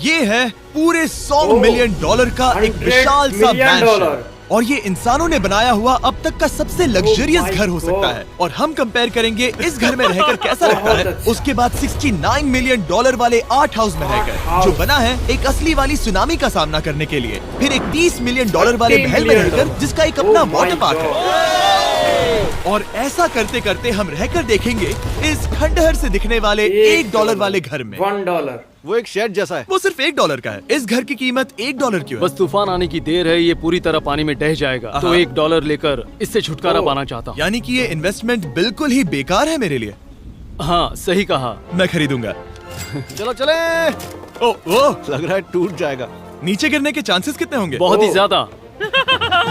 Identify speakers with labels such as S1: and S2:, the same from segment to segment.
S1: ये है पूरे 100 मिलियन डॉलर का एक विशाल सा मैंशन। और ये इंसानों ने बनाया हुआ अब तक का सबसे लग्जरियस घर हो सकता है। और हम कंपेयर करेंगे इस घर में रहकर कैसा लगता है उसके बाद 69 मिलियन डॉलर वाले आर्ट हाउस में रहकर, जो बना है एक असली वाली सुनामी का सामना करने के लिए। फिर एक 30 मिलियन डॉलर वाले महल में रहकर जिसका एक अपना वाटर पार्क है। और ऐसा करते करते हम रहकर देखेंगे इस खंडहर से दिखने वाले $1 वाले घर में।
S2: $1
S3: वो एक शेड जैसा है।
S1: वो सिर्फ $1 का है। इस घर की कीमत $1 क्यों है?
S4: बस तूफान आने की देर है, ये पूरी तरह पानी में ढह जाएगा, तो $1 लेकर इससे छुटकारा पाना चाहता हूँ।
S1: यानी कि ये इन्वेस्टमेंट बिल्कुल ही बेकार है मेरे लिए।
S4: हाँ सही कहा।
S1: मैं खरीदूंगा।
S3: चलो चले।
S1: ओ
S3: लग रहा है टूट जाएगा।
S1: नीचे गिरने के चांसेस कितने होंगे?
S4: बहुत ही ज्यादा।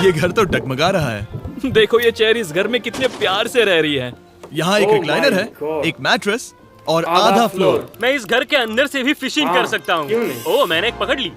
S1: ये घर तो डगमगा रहा है।
S5: देखो ये चेयर इस घर में कितने प्यार से रह रही है।
S1: यहाँ एक रिक्लाइनर है, एक मैट्रेस और आधा फ्लोर।
S5: मैं इस घर के अंदर से भी फिशिंग कर सकता हूँ। ओह मैंने एक पकड़ ली।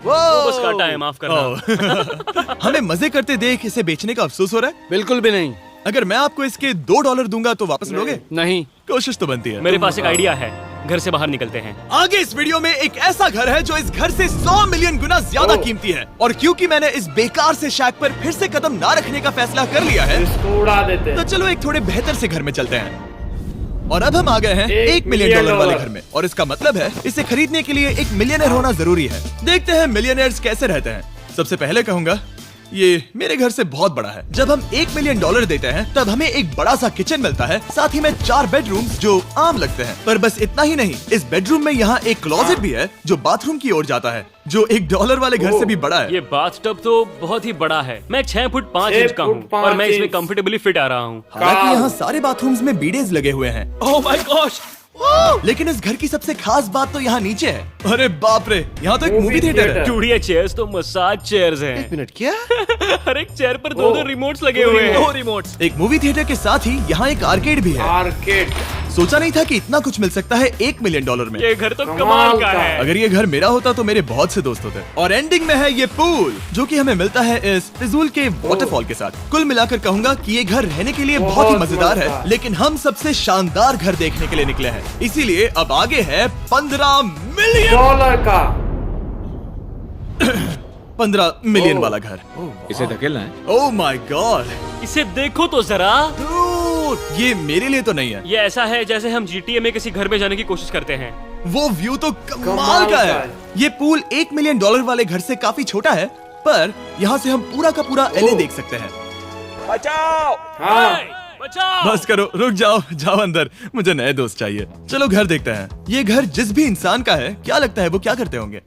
S5: बस काटा है, माफ करना।
S1: हमें मजे करते देख इसे बेचने का अफसोस हो रहा है?
S4: बिल्कुल भी नहीं।
S1: अगर मैं आपको इसके $2 दूंगा तो वापस लोगे?
S4: नहीं।
S1: कोशिश तो बनती है।
S5: मेरे पास एक आइडिया है, घर से बाहर निकलते हैं।
S1: आगे इस वीडियो में एक ऐसा घर है जो इस घर से 100 मिलियन गुना ज्यादा कीमती है। और क्योंकि मैंने इस बेकार से शैक पर फिर से कदम ना रखने का फैसला कर लिया है,
S2: इसको उड़ा देते हैं।
S1: तो चलो एक थोड़े बेहतर से घर में चलते हैं। और अब हम आ गए हैं $1 मिलियन वाले घर में। और इसका मतलब है इसे खरीदने के लिए एक मिलियनर होना जरूरी है। देखते हैं मिलियनर्स कैसे रहते हैं। सबसे पहले कहूंगा ये मेरे घर से बहुत बड़ा है। जब हम $1 मिलियन देते हैं तब हमें एक बड़ा सा किचन मिलता है, साथ ही में 4 बेडरूम्स जो आम लगते हैं। पर बस इतना ही नहीं, इस बेडरूम में यहाँ एक क्लोजेट भी है जो बाथरूम की ओर जाता है, जो $1 वाले घर से भी बड़ा है।
S5: ये बाथटब तो बहुत ही बड़ा है। मैं 6 फुट 5 इंच का हूँ और मैं इसमें कंफर्टेबली फिट आ रहा हूँ।
S1: हालांकि यहाँ सारे बाथरूम्स में बीडेज लगे हुए हैं।
S5: Oh my gosh!
S1: लेकिन इस घर की सबसे खास बात तो यहाँ नीचे है। अरे बाप रे, यहाँ तो एक मूवी थिएटर है।
S5: चूड़िया चेयर्स तो मसाज चेयर्स हैं।
S3: 1 मिनट क्या?
S5: हर एक चेयर पर 2-2 रिमोट्स लगे हुए हैं। 2 रिमोट्स।
S1: एक मूवी थिएटर के साथ ही यहाँ एक आर्केड भी है।
S2: आर्केड।
S1: सोचा नहीं था कि इतना कुछ मिल सकता है $1 मिलियन में।
S5: ये घर तो कमाल का है।
S1: अगर ये घर मेरा होता तो मेरे बहुत से दोस्त होते। और एंडिंग में है ये पूल, जो कि हमें मिलता है इस फिजूल के वाटरफॉल के साथ। कुल मिलाकर कहूंगा कि ये घर रहने के लिए बहुत ही मजेदार है। लेकिन हम सबसे शानदार घर देखने के लिए निकले हैं, इसीलिए अब आगे है $15 मिलियन
S2: का
S1: 15 मिलियन वाला घर।
S3: इसे धकेलना है।
S1: ओह माय गॉड,
S5: इसे देखो तो जरा।
S1: ये मेरे लिए तो नहीं है।
S5: ये ऐसा है जैसे हम GTA में किसी घर में जाने की कोशिश करते हैं।
S1: वो व्यू तो कमाल का है। ये पूल $1 मिलियन वाले घर से काफी छोटा है, पर यहाँ से हम पूरा का पूरा LA देख सकते हैं।
S5: बचाओ!
S2: हाँ।
S5: बचाओ!
S1: बस करो, रुक जाओ, जाओ अंदर, मुझे नए दोस्त चाहिए। चलो घर देखते हैं। ये घर जिस भी इंसान का है, क्या लगता है वो क्या करते होंगे?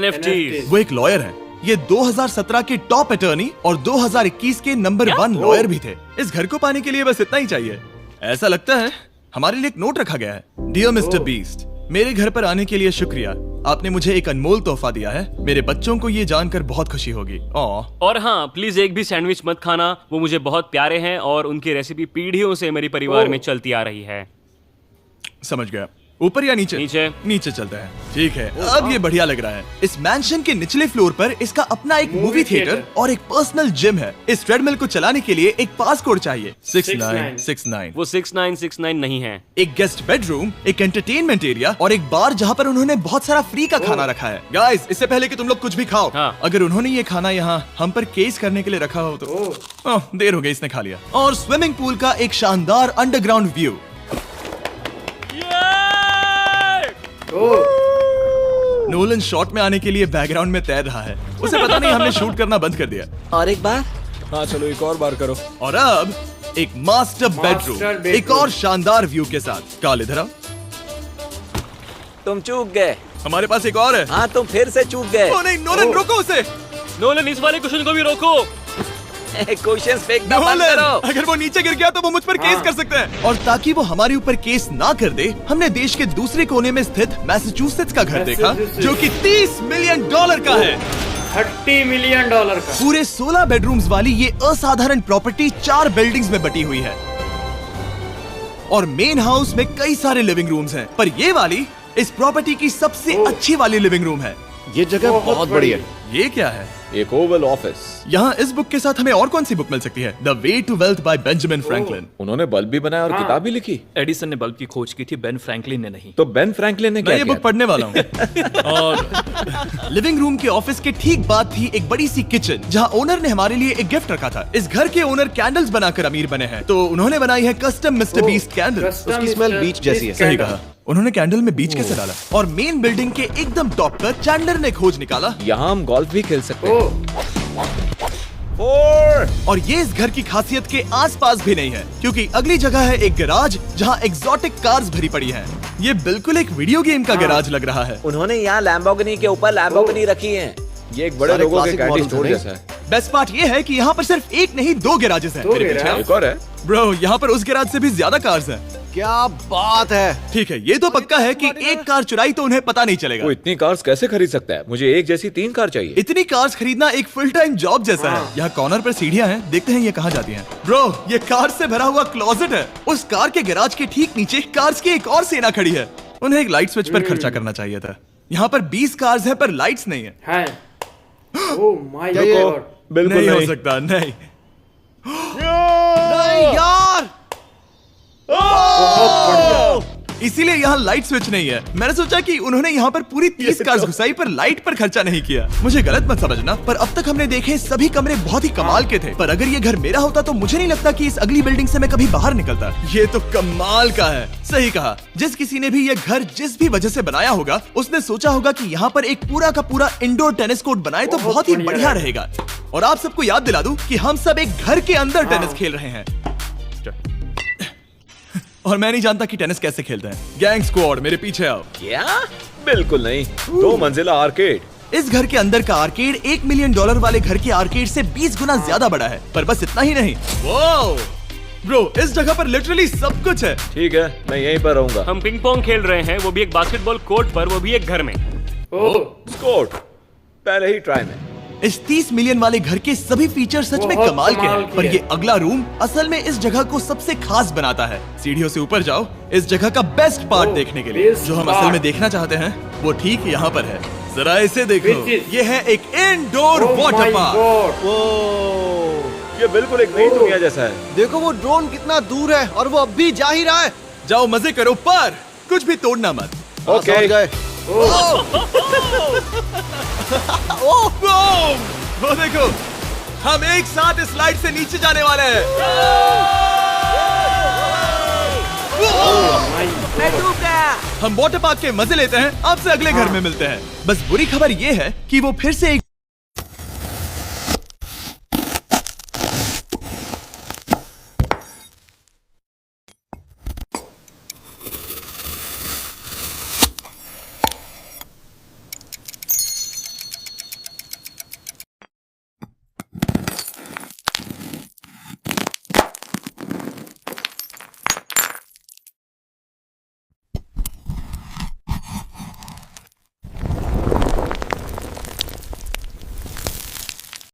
S5: NFTs।
S1: वो एक लॉयर है। ये 2017 के टॉप अटर्नी और 2021 के नंबर 1 लॉयर भी थे। इस घर को पाने के लिए बस इतना ही चाहिए। ऐसा लगता है हमारे लिए एक नोट रखा गया है। डियर मिस्टर बीस्ट, मेरे घर पर आने के लिए शुक्रिया। आपने मुझे एक अनमोल तोहफा दिया है। मेरे बच्चों को ये जानकर बहुत खुशी होगी।
S5: और हाँ, प्लीज एक भी सैंडविच मत खाना, वो मुझे बहुत प्यारे हैं और उनकी रेसिपी पीढ़ियों से मेरे परिवार में चलती आ रही है।
S1: समझ गया। ऊपर या नीचे?
S5: नीचे।
S1: नीचे चलते हैं। ठीक है, अब ये बढ़िया लग रहा है। इस मैंशन के निचले फ्लोर पर इसका अपना एक मूवी थिएटर और एक पर्सनल जिम है। इस ट्रेडमिल को चलाने के लिए एक पासकोड चाहिए। 6969।
S5: वो 6969 नहीं है।
S1: एक गेस्ट बेडरूम, एक एंटरटेनमेंट एरिया और एक बार जहाँ पर उन्होंने बहुत सारा फ्री का खाना रखा है। गाइस, इससे पहले कि तुम लोग कुछ भी खाओ, अगर उन्होंने ये खाना यहाँ हम पर केस करने के लिए रखा हो तो देर हो गई, इसने खा लिया। और स्विमिंग पूल का एक शानदार अंडरग्राउंड व्यू। नोलन शॉट में आने के लिए बैकग्राउंड में तैर रहा है। उसे पता नहीं हमने शूट करना बंद कर दिया।
S3: और एक बार? हाँ चलो एक और बार करो।
S1: और अब एक मास्टर बेडरूम, एक और शानदार व्यू के साथ। काल इधर आओ।
S6: तुम चूक गए।
S1: हमारे पास एक और है।
S6: हाँ तुम फिर से चूक गए।
S1: ओ नहीं, नोलन रोको उसे।
S5: नोलन, इस वाले क्वेश्चन को भी रोको।
S6: क्वेश्चन फेंकना बंद करो।
S1: अगर वो नीचे गिर गया तो वो मुझ पर केस कर सकते हैं। और ताकि वो हमारे ऊपर केस ना कर दे, हमने देश के दूसरे कोने में स्थित मैसाचुसेट्स का घर देखा, जो कि $30 मिलियन का है।
S2: $30 मिलियन का।
S1: पूरे 16 बेडरूम्स वाली ये असाधारण प्रॉपर्टी 4 बिल्डिंग्स में बटी हुई है। और मेन हाउस में कई सारे लिविंग रूम्स हैं, पर ये वाली इस प्रॉपर्टी की सबसे अच्छी वाली लिविंग रूम है।
S3: ये जगह बहुत बड़ी है।
S1: ये क्या है?
S3: एक ओवल ऑफिस।
S1: यहाँ इस बुक के साथ हमें और कौन सी बुक मिल सकती है? The way to wealth by Benjamin Franklin.
S3: उन्होंने बल्ब भी बनाया और किताब भी लिखी।
S7: एडिसन ने बल्ब की खोज की थी, बेन फ्रैंकलिन ने नहीं।
S3: तो बेन फ्रैंकलिन ने
S1: मैं
S3: क्या
S1: ये
S3: किया?
S1: बुक पढ़ने वाला हूँ। और लिविंग रूम के ऑफिस के ठीक बाद थी एक बड़ी सी किचन, जहाँ ओनर ने हमारे लिए एक गिफ्ट रखा था। इस घर के ओनर कैंडल्स बनाकर अमीर बने हैं, तो उन्होंने बनाई है कस्टम मिस्टर बीस्ट कैंडल।
S2: उसकी
S3: स्मेल बीच जैसी है।
S1: सही कहा। उन्होंने कैंडल में बीच कैसे डाला? और मेन बिल्डिंग के एकदम टॉप पर चैंडलर ने खोज निकाला।
S3: यहाँ हम गोल्फ भी खेल सकते
S2: ओ
S3: हैं। 4।
S1: और ये इस घर की खासियत के आसपास भी नहीं है, क्योंकि अगली जगह है एक गैराज जहाँ एग्जॉटिक कार्स भरी पड़ी हैं। ये बिल्कुल एक वीडियो गेम का गैराज लग रहा है।
S6: उन्होंने यहाँ लैम्बोर्गिनी के ऊपर लैम्बोर्गिनी रखी है।
S3: ये एक बड़े
S7: सारे
S3: लोगों के
S7: classic
S3: कैंडी
S7: models
S3: स्टोर
S7: हैं।
S3: जैसा है।
S1: बेस्ट पार्ट ये है कि यहाँ पर सिर्फ एक नहीं 2 गैराजेस हैं।
S2: दो
S1: मेरे पीछे
S2: गैराज?
S1: आओ।
S3: एक और है।
S1: ब्रो, यहाँ पर उस गैराज से भी ज्यादा कार्स हैं।
S3: क्या बात है।
S1: ठीक है, ये तो पक्का है कि एक कार चुराई तो उन्हें पता नहीं चलेगा।
S3: वो इतनी कार्स कैसे खरीद सकता है? मुझे एक जैसी 3 कार चाहिए।
S1: इतनी कार्स खरीदना एक फुल टाइम जॉब जैसा है। यहाँ कॉर्नर पर सीढ़ियाँ हैं, देखते हैं ये कहाँ जाती हैं। ब्रो, ये कार से भरा हुआ क्लोजेट है। उस कार के गैराज के ठीक नीचे कार्स की एक और सेना खड़ी है। उन्हें एक लाइट स्विच पर खर्चा करना चाहिए था। यहाँ पर 20 कार्स हैं पर लाइट्स नहीं है।
S2: है। ओ माय
S3: ये-
S2: गॉड।
S3: बिल्कुल
S1: नहीं हो
S3: नहीं।
S1: सकता, नहीं।
S3: नहीं यार।
S1: इसीलिए यहाँ लाइट स्विच नहीं है। मैंने सोचा कि उन्होंने यहाँ पर पूरी 30 कार्स घुसाई पर लाइट पर खर्चा नहीं किया। मुझे गलत मत समझना, पर अब तक हमने देखे सभी कमरे बहुत ही कमाल के थे। पर अगर ये घर मेरा होता तो मुझे नहीं लगता कि इस अगली बिल्डिंग से मैं कभी बाहर निकलता। ये तो कमाल का है। सही कहा। जिस किसी ने भी ये घर जिस भी वजह से बनाया होगा, उसने सोचा होगा कि यहाँ पर एक पूरा का पूरा इंडोर टेनिस कोर्ट बनाए तो
S2: बहुत
S1: बहुत ही
S2: बढ़िया
S1: बढ़िया
S2: है।
S1: रहेगा। और आप सबको याद दिला दूं कि हम सब एक घर के अंदर टेनिस खेल रहे हैं। और मैं नहीं जानता कि टेनिस कैसे खेलते हैं। गैंग स्क्वाड, मेरे पीछे आओ।
S6: क्या?
S3: बिल्कुल नहीं। 2 मंजिला आर्केड।
S1: इस घर के अंदर का आर्केड $1 मिलियन वाले घर के आर्केड से 20 गुना ज्यादा बड़ा है। पर बस इतना ही नहीं। वाओ ब्रो, इस जगह पर लिटरली सब कुछ है।
S3: ठीक है, मैं यहीं पर रहूंगा।
S5: हम पिंग पोंग खेल रहे हैं, वो भी एक बास्केटबॉल कोर्ट पर, वो भी एक घर में।
S2: ओ
S3: स्कोर पहले ही ट्राई में।
S1: इस 30 मिलियन वाले घर के सभी फीचर सच में
S2: बहुत
S1: कमाल के
S2: कमाल
S1: हैं।
S2: के
S1: पर
S2: हैं।
S1: ये अगला रूम असल में इस जगह को सबसे खास बनाता है। सीढ़ियों से ऊपर जाओ इस जगह का बेस्ट पार्ट
S2: ओह,
S1: देखने के लिए।
S2: best
S1: जो हम असल
S2: part।
S1: में देखना चाहते हैं वो ठीक यहाँ पर है। जरा इसे देखो।
S2: Which is-
S1: ये है एक इंडोर
S2: ओ
S1: वाटर
S2: माय
S1: पार्क।
S2: गॉड।
S3: ये बिल्कुल एक नई दुनिया जैसा है।
S7: देखो वो ड्रोन कितना दूर है और वो अब भी जा ही रहा है।
S1: जाओ मजे करो, पर कुछ भी तोड़ना मत।
S3: ओके।
S7: समझ गए।
S1: वो देखो, हम एक साथ इस स्लाइड से नीचे जाने वाले हैं।
S6: मैं डूब गया।
S1: हम वाटर पार्क के मजे लेते हैं। आपसे अगले घर में मिलते हैं। बस बुरी खबर ये है कि वो फिर से एक